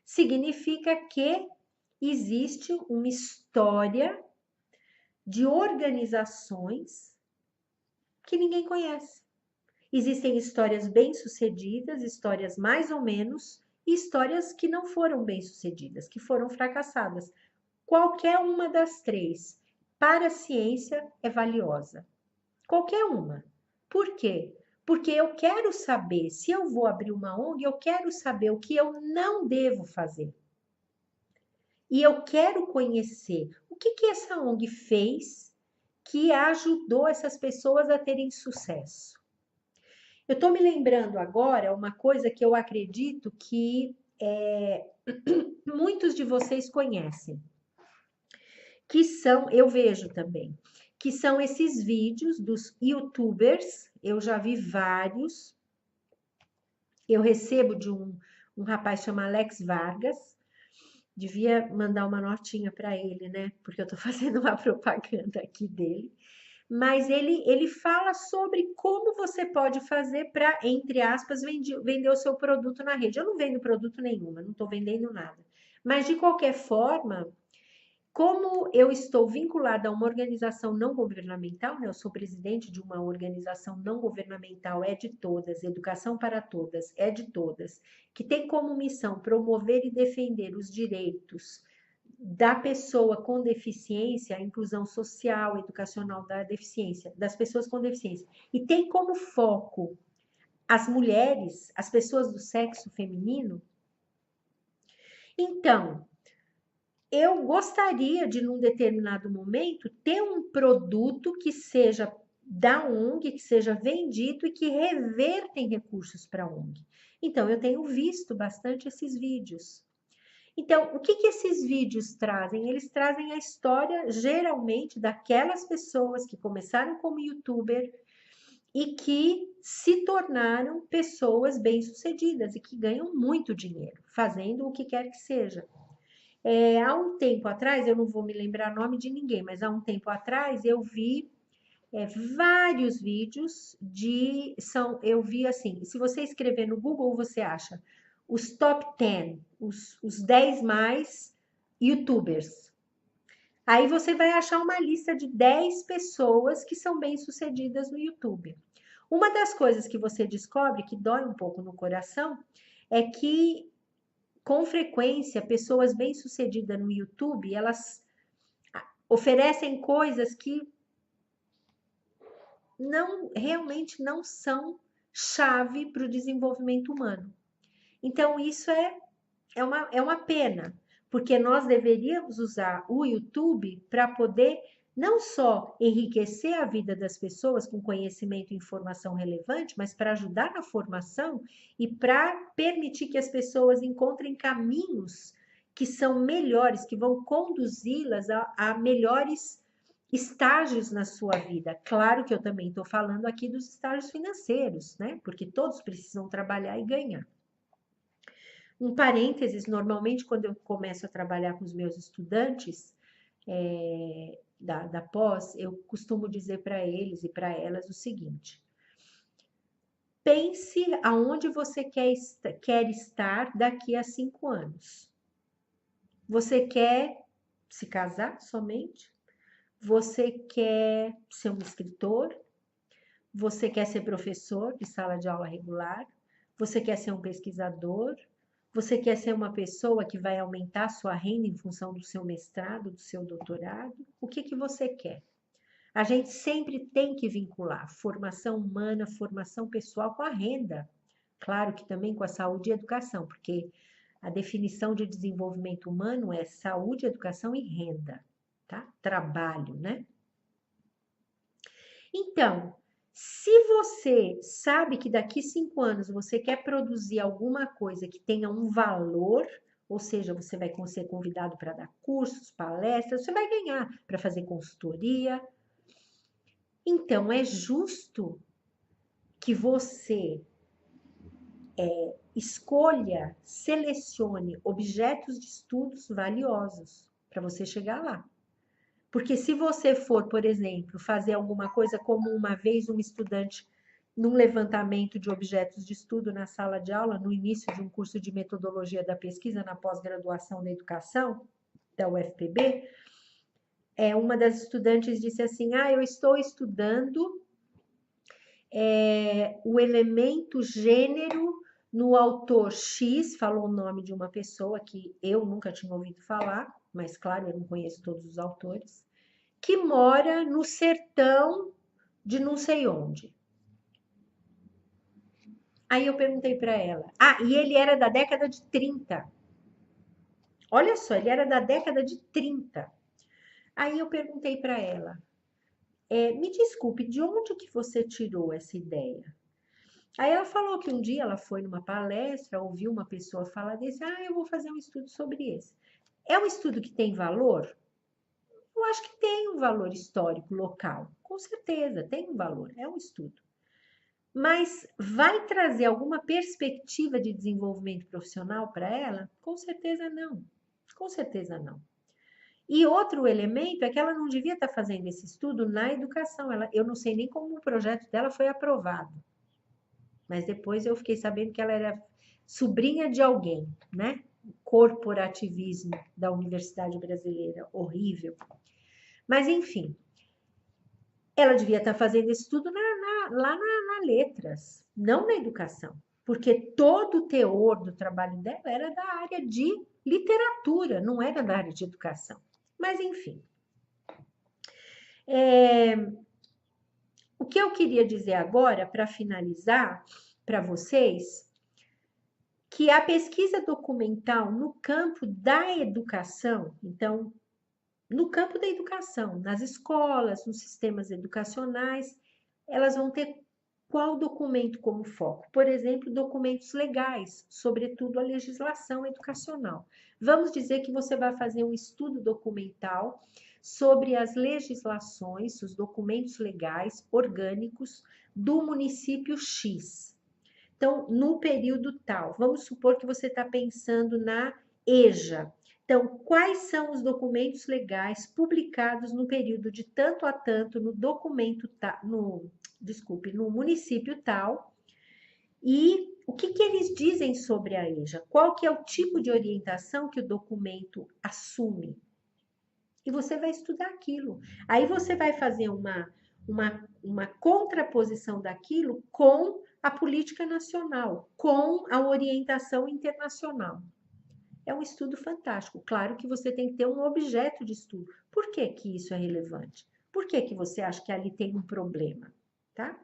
Significa que existe uma história de organizações que ninguém conhece. Existem histórias bem-sucedidas, histórias mais ou menos, e histórias que não foram bem-sucedidas, que foram fracassadas. Qualquer uma das três, para a ciência, é valiosa. Qualquer uma. Por quê? Porque eu quero saber, se eu vou abrir uma ONG, eu quero saber o que eu não devo fazer. E eu quero conhecer o que essa ONG fez que ajudou essas pessoas a terem sucesso. Eu estou me lembrando agora uma coisa que eu acredito que muitos de vocês conhecem, que são, eu vejo também, que são esses vídeos dos YouTubers, eu já vi vários, eu recebo de um rapaz chamado Alex Vargas, devia mandar uma notinha para ele, né? Porque eu estou fazendo uma propaganda aqui dele. mas ele fala sobre como você pode fazer para, entre aspas, vender o seu produto na rede. Eu não vendo produto nenhuma, não estou vendendo nada. Mas, de qualquer forma, como eu estou vinculada a uma organização não governamental, né? Eu sou presidente de uma organização não governamental, é de todas, Educação para Todas, é de todas, que tem como missão promover e defender os direitos da pessoa com deficiência, a inclusão social, educacional da deficiência, das pessoas com deficiência. E tem como foco as mulheres, as pessoas do sexo feminino. Então, eu gostaria de, num determinado momento, ter um produto que seja da ONG, que seja vendido e que revertem recursos para a ONG. Então, eu tenho visto bastante esses vídeos. Então, o que esses vídeos trazem? Eles trazem a história, geralmente, daquelas pessoas que começaram como youtuber e que se tornaram pessoas bem-sucedidas e que ganham muito dinheiro, fazendo o que quer que seja. Há um tempo atrás, eu não vou me lembrar o nome de ninguém, mas há um tempo atrás eu vi vários vídeos eu vi assim, se você escrever no Google, você acha os top 10, os 10 mais youtubers. Aí você vai achar uma lista de 10 pessoas que são bem-sucedidas no YouTube. Uma das coisas que você descobre, que dói um pouco no coração, é que, com frequência, pessoas bem-sucedidas no YouTube, elas oferecem coisas que realmente não são chave para o desenvolvimento humano. Então, isso é uma pena, porque nós deveríamos usar o YouTube para poder não só enriquecer a vida das pessoas com conhecimento e informação relevante, mas para ajudar na formação e para permitir que as pessoas encontrem caminhos que são melhores, que vão conduzi-las a melhores estágios na sua vida. Claro que eu também estou falando aqui dos estágios financeiros, né? Porque todos precisam trabalhar e ganhar. Um parênteses, normalmente quando eu começo a trabalhar com os meus estudantes da pós, eu costumo dizer para eles e para elas o seguinte: pense aonde você quer estar daqui a 5 anos. Você quer se casar somente? Você quer ser um escritor? Você quer ser professor de sala de aula regular? Você quer ser um pesquisador? Você quer ser uma pessoa que vai aumentar sua renda em função do seu mestrado, do seu doutorado? O que você quer? A gente sempre tem que vincular formação humana, formação pessoal com a renda. Claro que também com a saúde e educação, porque a definição de desenvolvimento humano é saúde, educação e renda, tá? Trabalho, né? Então, se você sabe que daqui 5 anos você quer produzir alguma coisa que tenha um valor, ou seja, você vai ser convidado para dar cursos, palestras, você vai ganhar para fazer consultoria. Então, é justo que você escolha, selecione objetos de estudos valiosos para você chegar lá. Porque se você for, por exemplo, fazer alguma coisa como uma vez um estudante num levantamento de objetos de estudo na sala de aula, no início de um curso de metodologia da pesquisa na pós-graduação da educação, da UFPB, uma das estudantes disse assim: eu estou estudando o elemento gênero no autor X, falou o nome de uma pessoa que eu nunca tinha ouvido falar, mas claro, eu não conheço todos os autores, que mora no sertão de não sei onde. Aí eu perguntei para ela. E ele era da década de 30. Olha só, ele era da década de 30. Aí eu perguntei para ela, me desculpe, de onde que você tirou essa ideia? Aí ela falou que um dia ela foi numa palestra, ouviu uma pessoa falar desse, eu vou fazer um estudo sobre esse. É um estudo que tem valor? Eu acho que tem um valor histórico local, com certeza, tem um valor, é um estudo. Mas vai trazer alguma perspectiva de desenvolvimento profissional para ela? Com certeza não, com certeza não. E outro elemento é que ela não devia estar fazendo esse estudo na educação. Eu não sei nem como o projeto dela foi aprovado. Mas depois eu fiquei sabendo que ela era sobrinha de alguém, né? Corporativismo da Universidade Brasileira, horrível. Mas, enfim, ela devia estar fazendo esse estudo lá na letras, não na educação. Porque todo o teor do trabalho dela era da área de literatura, não era da área de educação. Mas, enfim. O que eu queria dizer agora, para finalizar, para vocês, que a pesquisa documental no campo da educação, então, no campo da educação, nas escolas, nos sistemas educacionais, elas vão ter qual documento como foco? Por exemplo, documentos legais, sobretudo a legislação educacional. Vamos dizer que você vai fazer um estudo documental sobre as legislações, os documentos legais orgânicos do município X. Então, no período tal, vamos supor que você está pensando na EJA. Então, quais são os documentos legais publicados no período de tanto a tanto no documento, no município tal, e o que eles dizem sobre a EJA? Qual que é o tipo de orientação que o documento assume? E você vai estudar aquilo. Aí você vai fazer uma contraposição daquilo com a política nacional, com a orientação internacional. É um estudo fantástico. Claro que você tem que ter um objeto de estudo. Por que que isso é relevante? Por que que você acha que ali tem um problema? Tá?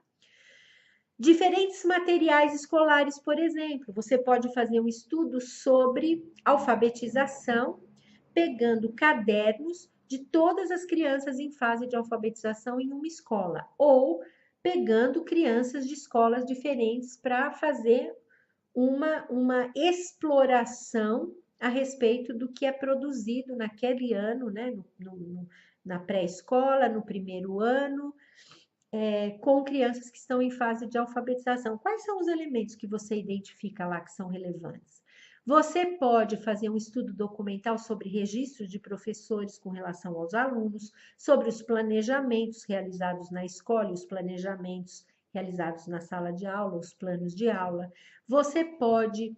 Diferentes materiais escolares, por exemplo. Você pode fazer um estudo sobre alfabetização, pegando cadernos de todas as crianças em fase de alfabetização em uma escola, ou pegando crianças de escolas diferentes para fazer uma exploração a respeito do que é produzido naquele ano, né, na pré-escola, no primeiro ano, com crianças que estão em fase de alfabetização. Quais são os elementos que você identifica lá que são relevantes? Você pode fazer um estudo documental sobre registros de professores com relação aos alunos, sobre os planejamentos realizados na escola, os planejamentos realizados na sala de aula, os planos de aula. Você pode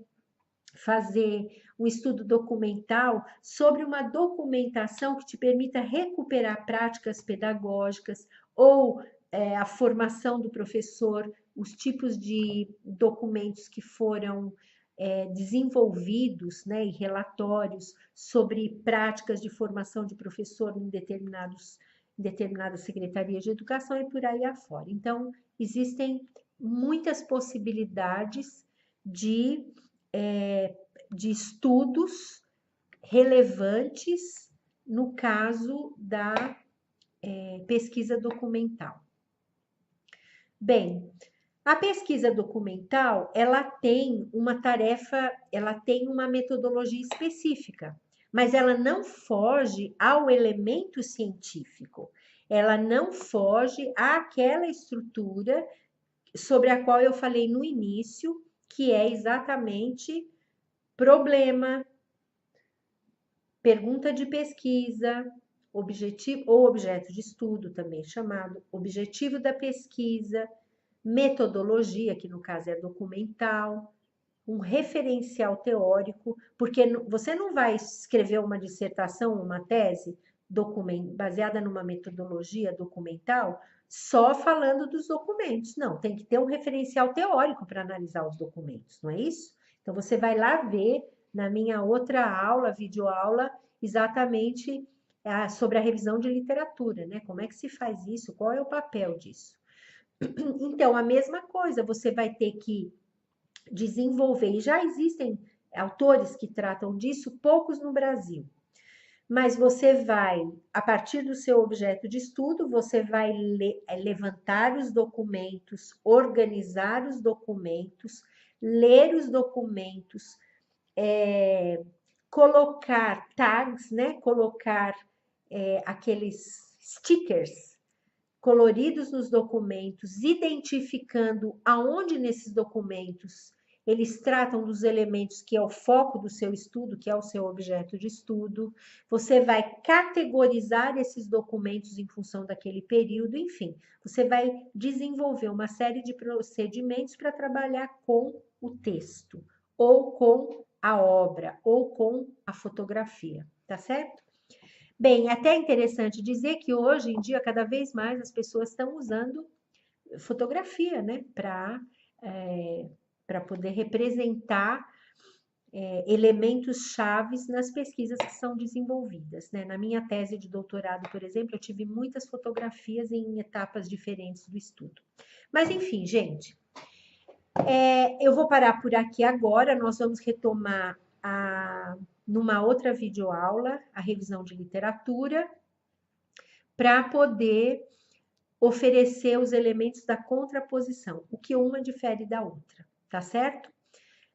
fazer um estudo documental sobre uma documentação que te permita recuperar práticas pedagógicas ou a formação do professor, os tipos de documentos que foram desenvolvidos, né, e relatórios sobre práticas de formação de professor em determinadas secretarias de educação e por aí afora. Então, existem muitas possibilidades de estudos relevantes no caso da pesquisa documental. Bem, a pesquisa documental, ela tem uma tarefa, ela tem uma metodologia específica, mas ela não foge ao elemento científico, ela não foge àquela estrutura sobre a qual eu falei no início, que é exatamente problema, pergunta de pesquisa, objetivo ou objeto de estudo, também chamado, objetivo da pesquisa, metodologia, que no caso é documental, um referencial teórico, porque você não vai escrever uma dissertação, uma tese baseada numa metodologia documental só falando dos documentos. Não, tem que ter um referencial teórico para analisar os documentos, não é isso? Então, você vai lá ver na minha outra aula, videoaula, exatamente sobre a revisão de literatura, né? Como é que se faz isso? Qual é o papel disso? Então, a mesma coisa, você vai ter que desenvolver, e já existem autores que tratam disso, poucos no Brasil, mas você vai, a partir do seu objeto de estudo, você vai levantar os documentos, organizar os documentos, ler os documentos, colocar tags, né? Colocar aqueles stickers coloridos nos documentos, identificando aonde nesses documentos eles tratam dos elementos que é o foco do seu estudo, que é o seu objeto de estudo. Você vai categorizar esses documentos em função daquele período, enfim, você vai desenvolver uma série de procedimentos para trabalhar com o texto, ou com a obra, ou com a fotografia, tá certo? Bem, é até interessante dizer que hoje em dia, cada vez mais as pessoas estão usando fotografia, né, para poder representar elementos chaves nas pesquisas que são desenvolvidas, né? Na minha tese de doutorado, por exemplo, eu tive muitas fotografias em etapas diferentes do estudo. Mas, enfim, gente, eu vou parar por aqui agora, nós vamos retomar numa outra videoaula a revisão de literatura para poder oferecer os elementos da contraposição, o que uma difere da outra, tá certo?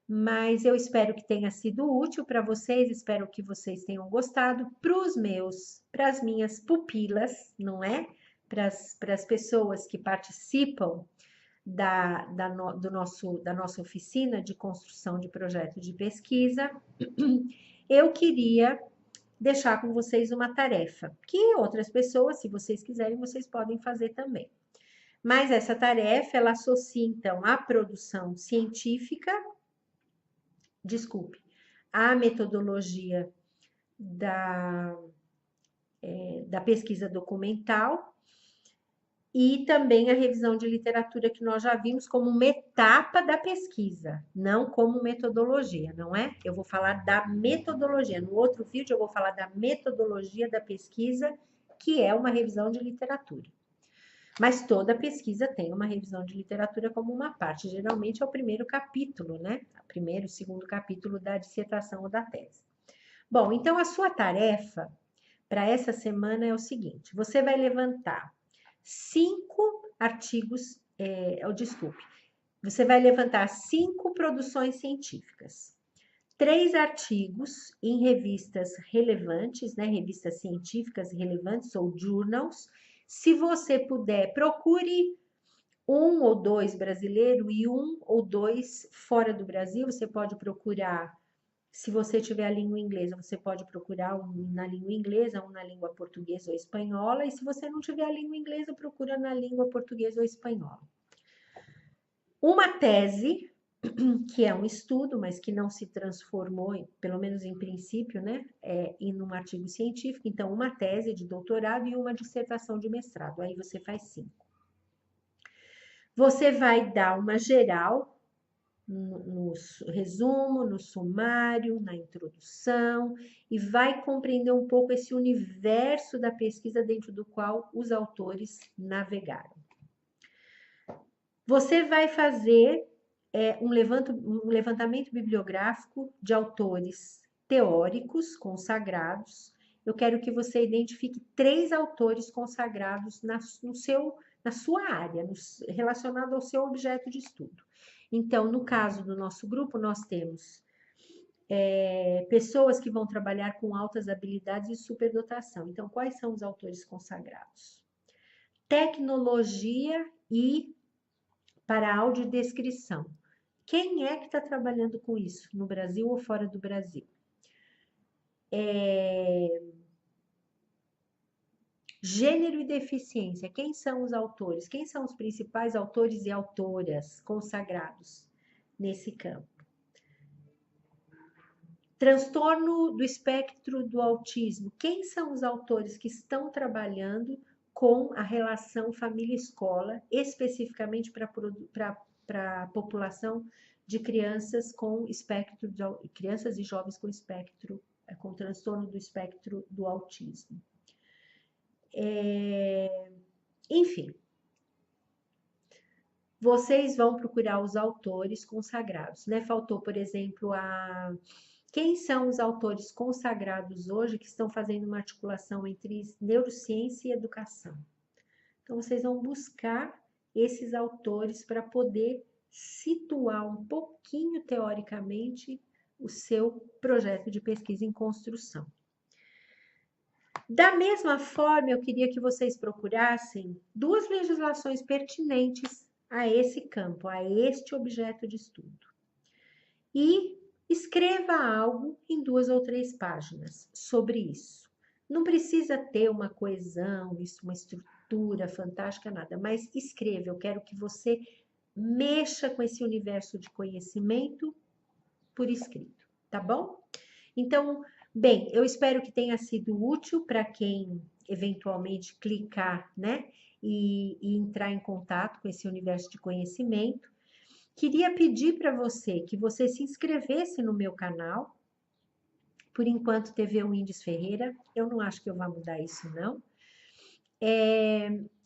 Mas eu espero que tenha sido útil para vocês, espero que vocês tenham gostado. Para as minhas pupilas, não é? Para as pessoas que participam da nossa oficina de construção de projeto de pesquisa, eu queria deixar com vocês uma tarefa, que outras pessoas, se vocês quiserem, vocês podem fazer também. Mas essa tarefa, ela associa, então, a produção científica, a metodologia da pesquisa documental e também a revisão de literatura, que nós já vimos como uma etapa da pesquisa, não como metodologia, não é? Eu vou falar da metodologia. No outro vídeo, eu vou falar da metodologia da pesquisa, que é uma revisão de literatura. Mas toda pesquisa tem uma revisão de literatura como uma parte. Geralmente é o primeiro capítulo, né? O primeiro, segundo capítulo da dissertação ou da tese. Bom, então a sua tarefa para essa semana é o seguinte: você vai levantar 5 artigos, você vai levantar 5 produções científicas, 3 artigos em revistas relevantes, né? Revistas científicas relevantes ou journals. Se você puder, procure 1 ou 2 brasileiro e 1 ou 2 fora do Brasil. Você pode procurar, se você tiver a língua inglesa, você pode procurar um na língua inglesa, um na língua portuguesa ou espanhola. E se você não tiver a língua inglesa, procura na língua portuguesa ou espanhola. Uma tese, que é um estudo, mas que não se transformou, pelo menos em princípio, né, em um artigo científico. Então, uma tese de doutorado e uma dissertação de mestrado. Aí você faz 5. Você vai dar uma geral no resumo, no sumário, na introdução, e vai compreender um pouco esse universo da pesquisa dentro do qual os autores navegaram. Você vai fazer um levantamento bibliográfico de autores teóricos consagrados. Eu quero que você identifique 3 autores consagrados na sua área, relacionado ao seu objeto de estudo. Então, no caso do nosso grupo, nós temos pessoas que vão trabalhar com altas habilidades e superdotação. Então, quais são os autores consagrados? Tecnologia e para audiodescrição. Quem é que está trabalhando com isso, no Brasil ou fora do Brasil? Gênero e deficiência. Quem são os autores? Quem são os principais autores e autoras consagrados nesse campo? Transtorno do espectro do autismo. Quem são os autores que estão trabalhando com a relação família-escola, especificamente para a população de crianças com espectro, crianças e jovens com espectro, com transtorno do espectro do autismo? Enfim, vocês vão procurar os autores consagrados, né? Faltou, por exemplo, quem são os autores consagrados hoje que estão fazendo uma articulação entre neurociência e educação? Então, vocês vão buscar esses autores para poder situar um pouquinho teoricamente o seu projeto de pesquisa em construção. Da mesma forma, eu queria que vocês procurassem 2 legislações pertinentes a esse campo, a este objeto de estudo. e escreva algo em 2 ou 3 páginas sobre isso. Não precisa ter uma coesão, uma estrutura fantástica, nada, mas escreva. Eu quero que você mexa com esse universo de conhecimento por escrito, tá bom? Então, bem, eu espero que tenha sido útil para quem eventualmente clicar, né, e entrar em contato com esse universo de conhecimento. Queria pedir para você que você se inscrevesse no meu canal. Por enquanto, TV Windes Ferreira. Eu não acho que eu vá mudar isso, não.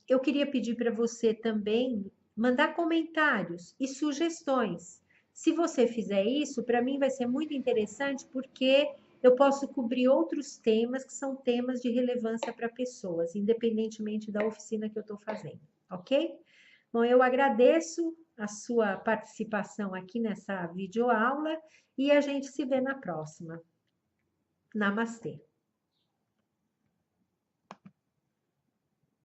Eu queria pedir para você também mandar comentários e sugestões. Se você fizer isso, para mim vai ser muito interessante, porque eu posso cobrir outros temas que são temas de relevância para pessoas, independentemente da oficina que eu estou fazendo, ok? Bom, eu agradeço a sua participação aqui nessa videoaula e a gente se vê na próxima. Namastê!